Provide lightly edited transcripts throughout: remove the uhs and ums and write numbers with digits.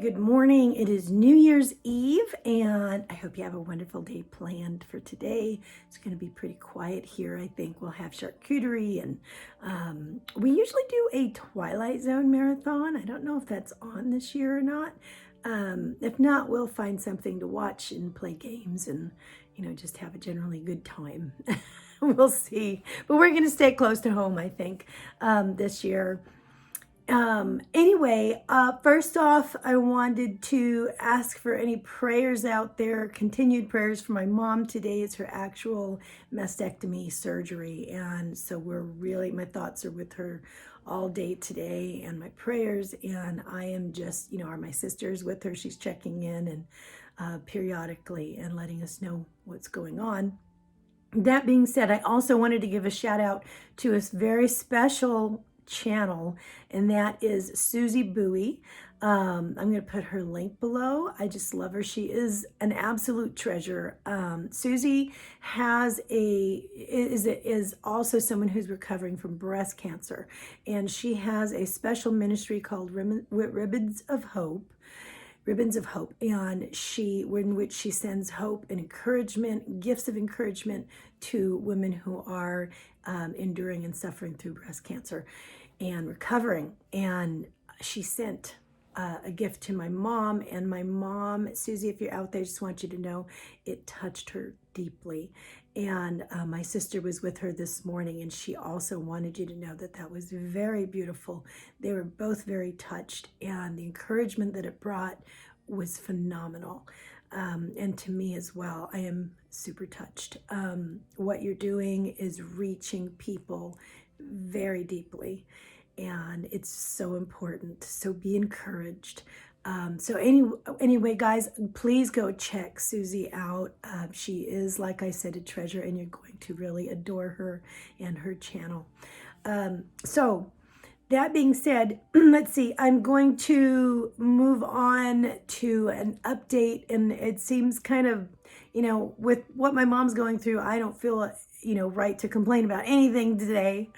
good morning. It is New Year's Eve, and I hope you have a wonderful day planned for today. It's going to be pretty quiet here. I think we'll have charcuterie, and we usually do a Twilight Zone marathon. I don't know if that's on this year or not. If not, we'll find something to watch and play games and, just have a generally good time. We'll see. But we're going to stay close to home, I think, this year. First off, I wanted to ask for any prayers out there, continued prayers for my mom. Today is her actual mastectomy surgery. And so my thoughts are with her all day today, and my prayers. And I am just, my sister's with her. She's checking in and periodically and letting us know what's going on. That being said, I also wanted to give a shout out to a very special channel, and that is Suzy Bowie. I'm going to put her link below. I just love her. She is an absolute treasure. Suzy is also someone who's recovering from breast cancer, and she has a special ministry called Ribbons of Hope, and in which she sends hope and encouragement, gifts of encouragement to women who are enduring and suffering through breast cancer and recovering. And she sent a gift to my mom, and my mom, Suzy, if you're out there, I just want you to know it touched her deeply. And my sister was with her this morning, and she also wanted you to know that was very beautiful. They were both very touched, and the encouragement that it brought was phenomenal. And to me as well, I am super touched. What you're doing is reaching people very deeply, and it's so important. So be encouraged. Anyway, guys, please go check Suzy out. She is, like I said, a treasure, and you're going to really adore her and her channel. So that being said, let's see, I'm going to move on to an update, and it seems kind of, with what my mom's going through, I don't feel, right to complain about anything today.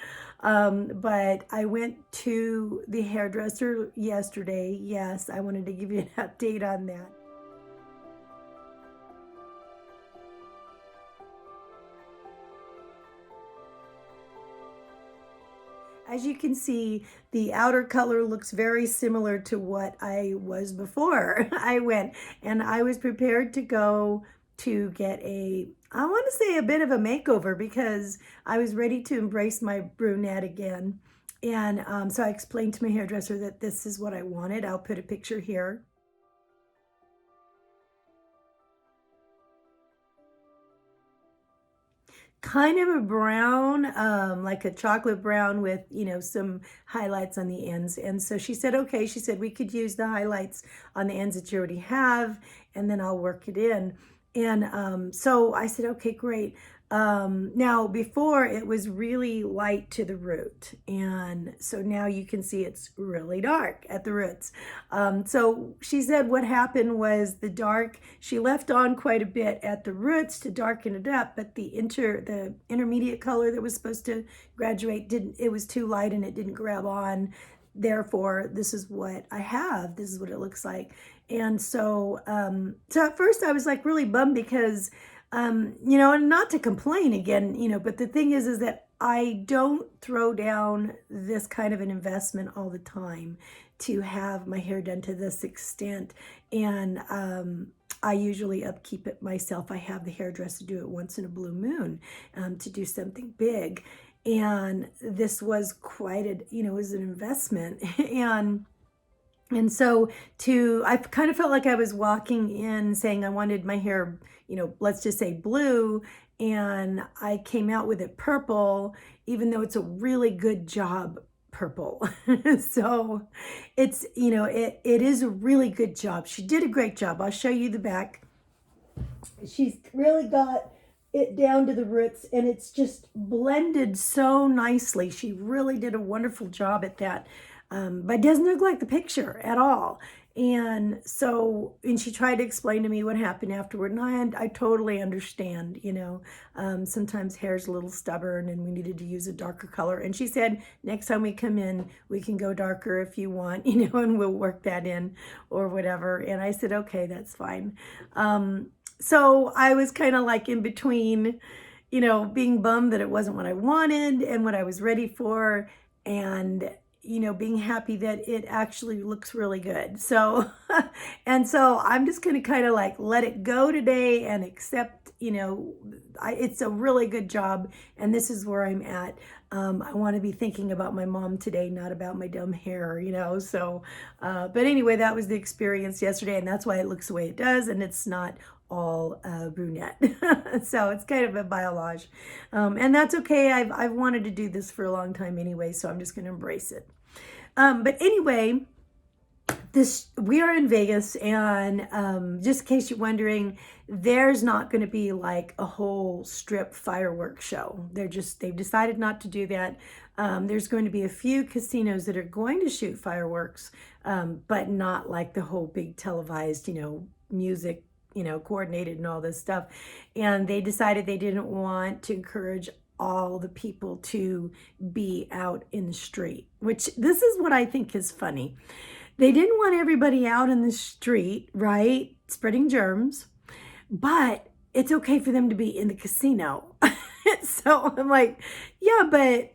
But I went to the hairdresser yesterday. Yes, I wanted to give you an update on that. As you can see, the outer color looks very similar to what I was before I went, and I was prepared to go to get I want to say a bit of a makeover, because I was ready to embrace my brunette again. And so I explained to my hairdresser that this is what I wanted. I'll put a picture here. Kind of a brown, like a chocolate brown with, some highlights on the ends. And so she said, okay, she said we could use the highlights on the ends that you already have, and then I'll work it in. And so I said, okay, great. Now, before it was really light to the root, and so now you can see it's really dark at the roots. So she said what happened was she left on quite a bit at the roots to darken it up, but the intermediate color that was supposed to graduate it was too light and it didn't grab on. Therefore, this is what I have. This is what it looks like. And so, at first I was like really bummed because, and not to complain again, but the thing is that I don't throw down this kind of an investment all the time to have my hair done to this extent. And, I usually upkeep it myself. I have the hairdresser do it once in a blue moon, to do something big. And this was quite it was an investment. And so I kind of felt like I was walking in saying I wanted my hair, let's just say blue, and I came out with it purple, even though it's a really good job purple. So it's, it is a really good job. She did a great job. I'll show you the back. She's really got it down to the roots, and it's just blended so nicely. She really did a wonderful job at that. But it doesn't look like the picture at all. And so, and she tried to explain to me what happened afterward. And I totally understand, sometimes hair's a little stubborn and we needed to use a darker color. And she said, next time we come in, we can go darker if you want, and we'll work that in or whatever. And I said, okay, that's fine. So I was kind of like in between, being bummed that it wasn't what I wanted and what I was ready for. And being happy that it actually looks really good. So, and so I'm just going to kind of like let it go today and accept, it's a really good job. And this is where I'm at. I want to be thinking about my mom today, not about my dumb hair, so, but anyway, that was the experience yesterday, and that's why it looks the way it does. And it's not all brunette. So it's kind of a biolage. And that's okay. I've wanted to do this for a long time anyway, so I'm just going to embrace it. But anyway, we are in Vegas, and just in case you're wondering, there's not going to be like a whole strip fireworks show. They've decided not to do that. There's going to be a few casinos that are going to shoot fireworks, but not like the whole big televised, music, coordinated and all this stuff. And they decided they didn't want to encourage all the people to be out in the street, which this is what I think is funny. They didn't want everybody out in the street, right? Spreading germs, but it's okay for them to be in the casino. So I'm like, yeah, but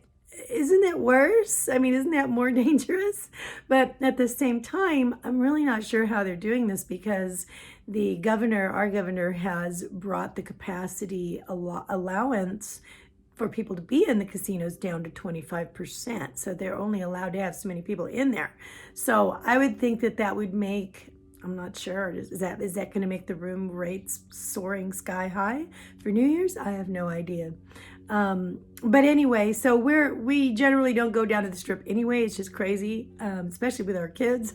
isn't it worse? I mean, isn't that more dangerous? But at the same time, I'm really not sure how they're doing this, because our governor has brought the capacity allowance for people to be in the casinos down to 25%. So they're only allowed to have so many people in there. So I would think that would make, I'm not sure, is that going to make the room rates soaring sky high for New Year's? I have no idea. But anyway, so we generally don't go down to the strip anyway. It's just crazy, especially with our kids.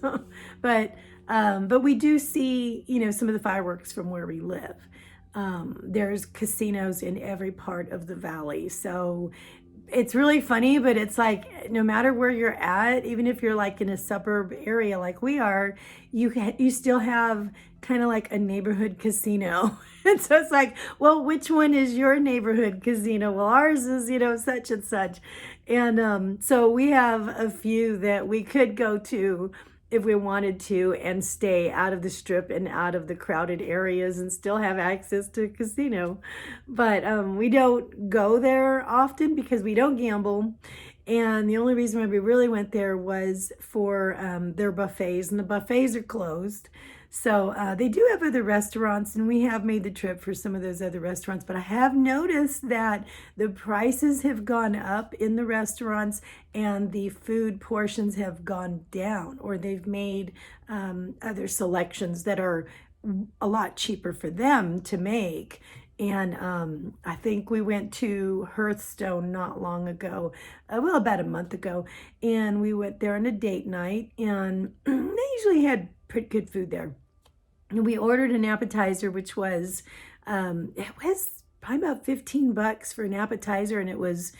But we do see, some of the fireworks from where we live. There's casinos in every part of the valley. So it's really funny, but it's like, no matter where you're at, even if you're like in a suburb area like we are, you still have kind of like a neighborhood casino. And so it's like, well, which one is your neighborhood casino? Well, ours is, such and such. And so we have a few that we could go to if we wanted to and stay out of the strip and out of the crowded areas and still have access to a casino. But we don't go there often because we don't gamble. And the only reason why we really went there was for their buffets, and the buffets are closed. So they do have other restaurants, and we have made the trip for some of those other restaurants. But I have noticed that the prices have gone up in the restaurants and the food portions have gone down, or they've made other selections that are a lot cheaper for them to make. And I think we went to Hearthstone not long ago, about a month ago, and we went there on a date night, and they usually had pretty good food there. And we ordered an appetizer, which was, it was probably about $15 for an appetizer, and it was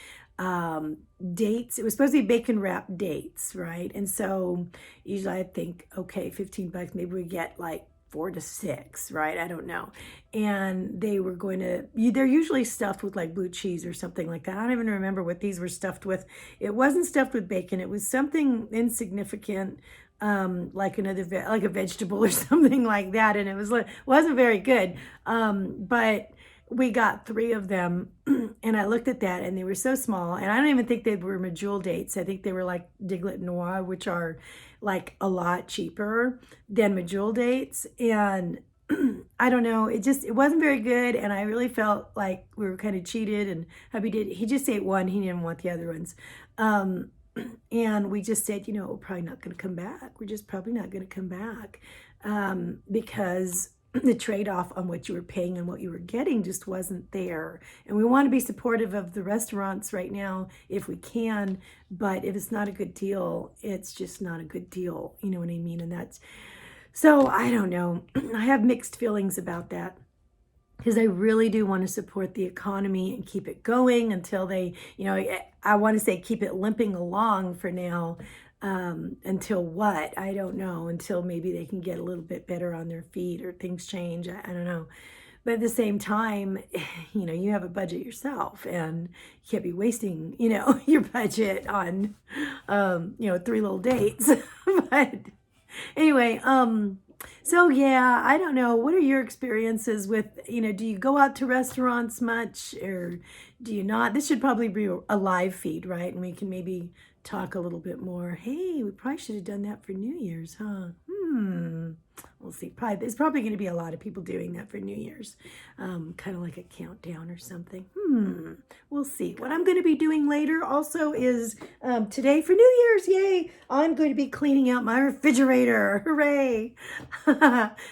dates. It was supposed to be bacon wrapped dates, right? And so usually I think, okay, $15, maybe we get like 4 to 6, right? I don't know. And they're usually stuffed with like blue cheese or something like that. I don't even remember what these were stuffed with. It wasn't stuffed with bacon. It was something insignificant, like like a vegetable or something like that. And it wasn't very good. But we got 3 of them, and I looked at that, and they were so small, and I don't even think they were medjool dates. I think they were like Diglet Noir, which are like a lot cheaper than medjool dates. And I don't know, it wasn't very good, and I really felt like we were kind of cheated. And he just ate one, he didn't want the other ones. And we just said, we're probably not going to come back. We're just probably not going to come back, because the trade-off on what you were paying and what you were getting just wasn't there. And we want to be supportive of the restaurants right now if we can, but if it's not a good deal, it's just not a good deal. You know what I mean? And so I don't know. I have mixed feelings about that, because I really do want to support the economy and keep it going until they, I want to say keep it limping along for now. until what? I don't know. Until maybe they can get a little bit better on their feet or things change. I don't know. But at the same time, you have a budget yourself, and you can't be wasting, your budget on, 3 little dates. But anyway, so yeah, I don't know. What are your experiences with, do you go out to restaurants much, or do you not? This should probably be a live feed, right? And we can maybe talk a little bit more. Hey, we probably should have done that for New Year's, huh? We'll see. There's probably going to be a lot of people doing that for New Year's, kind of like a countdown or something. We'll see. What I'm going to be doing later also is today for New Year's, yay! I'm going to be cleaning out my refrigerator. Hooray!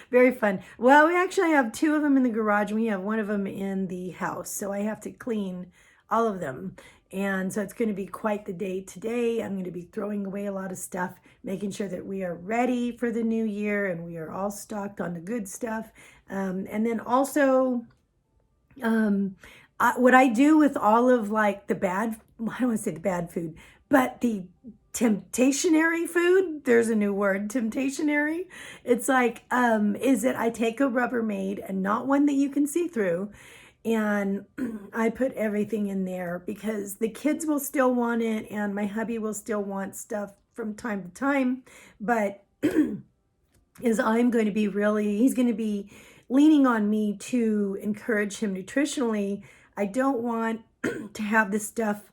Very fun. Well, we actually have 2 of them in the garage, and we have 1 of them in the house, so I have to clean all of them. And so it's going to be quite the day today. I'm going to be throwing away a lot of stuff, making sure that we are ready for the new year and we are all stocked on the good stuff. And then also, what I do with all of like the bad, I don't want to say the bad food, but the temptationary food, there's a new word, temptationary. It's like, is that I take a Rubbermaid, and not one that you can see through, and I put everything in there because the kids will still want it, and my hubby will still want stuff from time to time. But he's going to be leaning on me to encourage him nutritionally. I don't want to have this stuff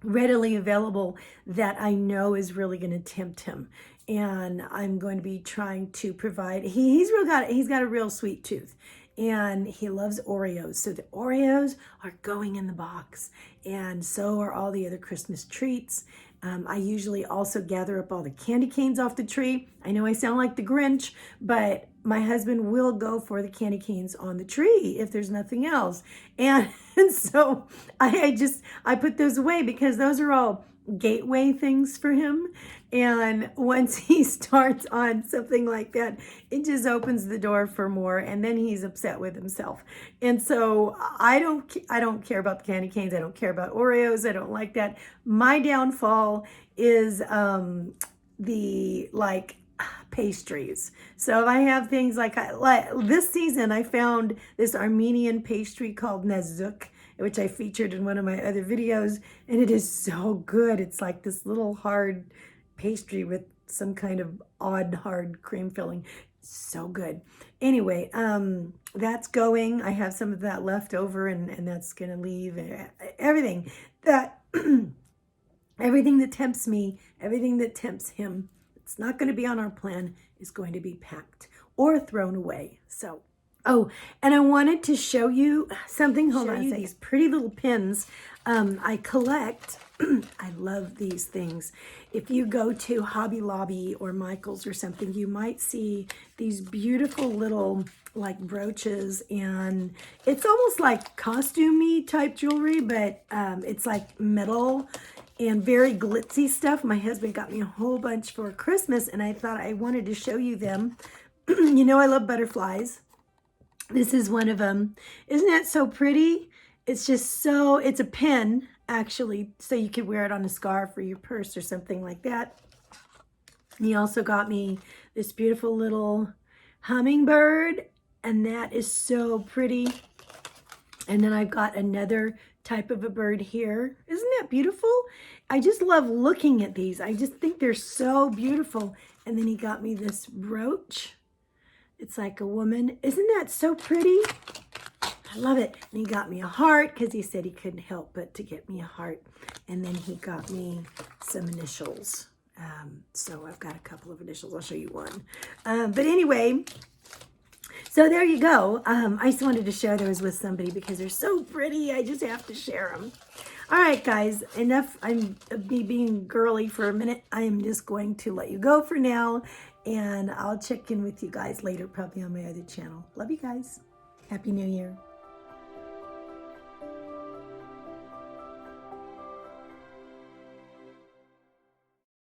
readily available that I know is really going to tempt him. And I'm going to be trying to provide, he's got a real sweet tooth. And he loves Oreos. So the Oreos are going in the box. And so are all the other Christmas treats. I usually also gather up all the candy canes off the tree. I know I sound like the Grinch, but my husband will go for the candy canes on the tree if there's nothing else. And so I put those away because those are all gateway things for him. And once he starts on something like that, it just opens the door for more, and then he's upset with himself. And so I don't care about the candy canes. I don't care about Oreos. I don't like that. My downfall is the pastries. So if I have things like this season, I found this Armenian pastry called Nazuk, which I featured in one of my other videos, and it is so good. It's like this little hard pastry with some kind of odd hard cream filling. So good. Anyway, that's going. I have some of that left over, and that's gonna leave. Everything that everything that tempts me, everything that tempts him, it's not going to be on our plan, is going to be packed or thrown away. So oh, and I wanted to show you something. Hold on a second. These pretty little pins I collect. I love these things. If you go to Hobby Lobby or Michael's or something, you might see these beautiful little like brooches, and it's almost like costume-y type jewelry, but it's like metal and very glitzy stuff. My husband got me a whole bunch for Christmas, and I thought I wanted to show you them. I love butterflies. This is one of them. Isn't that so pretty? It's a pin, actually, so you could wear it on a scarf or your purse or something like that. And he also got me this beautiful little hummingbird, and that is so pretty. And then I've got another type of a bird here. Isn't that beautiful? I just love looking at these. I just think they're so beautiful. And then he got me this brooch. It's like a woman. Isn't that so pretty? I love it. And he got me a heart because he said he couldn't help but to get me a heart. And then he got me some initials. So I've got a couple of initials. I'll show you one. But anyway, so there you go. I just wanted to share those with somebody because they're so pretty. I just have to share them. All right, guys, enough of me being girly for a minute. I am just going to let you go for now, and I'll check in with you guys later, probably on my other channel. Love you guys. Happy New Year.